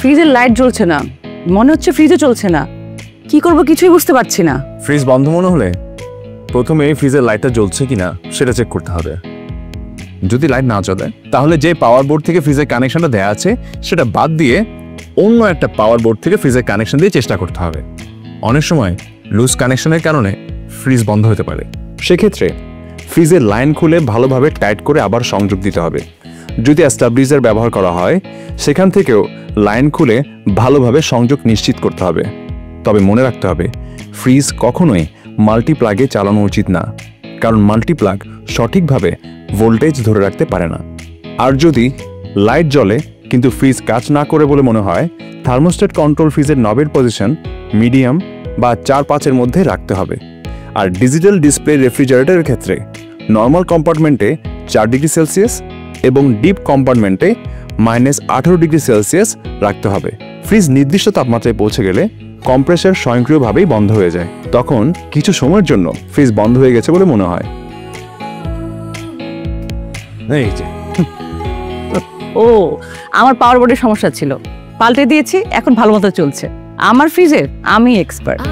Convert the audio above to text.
ফ্রিজের লাইট জ্বলছে না, মনে হচ্ছে ফ্রিজে চলছে না। কি করব কিছুই বুঝতে পারছি না। ফ্রিজ বন্ধ মনে হলে প্রথমে ফ্রিজের লাইটটা জ্বলছে কিনা সেটা চেক করতে হবে। যদি লাইট না জ্বলে তাহলে যে পাওয়ার বোর্ড থেকে ফ্রিজের কানেকশনটা দেওয়া আছে সেটা বাদ দিয়ে অন্য একটা পাওয়ার বোর্ড থেকে ফ্রিজের কানেকশন দিয়ে চেষ্টা করতে হবে। অনেক সময় লুজ কানেকশনের কারণে ফ্রিজ বন্ধ হতে পারে। সেক্ষেত্রে ফ্রিজের লাইন খুলে ভালোভাবে টাইট করে আবার সংযোগ দিতে হবে। যদি স্টাবলিজার ব্যবহার করা হয় সেখান থেকেও লাইন খুলে ভালোভাবে সংযোগ নিশ্চিত করতে হবে। তবে মনে রাখতে হবে ফ্রিজ কখনোই মাল্টিপ্লাগে চালানো উচিত না, কারণ মাল্টিপ্লাগ সঠিকভাবে ভোল্টেজ ধরে রাখতে পারে না। আর যদি লাইট জ্বলে কিন্তু ফ্রিজ কাজ না করে বলে মনে হয়, থার্মোস্ট্যাট কন্ট্রোল ফ্রিজের নবের পজিশন মিডিয়াম বা 4-5-এর মধ্যে রাখতে হবে। আর ডিজিটাল ডিসপ্লে রেফ্রিজারেটরের ক্ষেত্রে নর্মাল কম্পার্টমেন্টে 4 ডিগ্রি সেলসিয়াস এবং ডিপ কম্পার্টমেন্টে -18 ডিগ্রি সেলসিয়াস রাখতে হবে। ফ্রিজ নির্দিষ্ট তাপমাত্রায় পৌঁছে গেলে কম্প্রেসার স্বয়ংক্রিয়ভাবেই বন্ধ হয়ে যায়। তখন কিছু সময়ের জন্য ফ্রিজ বন্ধ হয়ে গেছে বলে মনে হয়। এই যে ও, আমার পাওয়ার বোর্ডের সমস্যা ছিল, পাল্টে দিয়েছি, এখন ভালো মতো চলছে। আমার ফ্রিজের আমি এক্সপার্ট।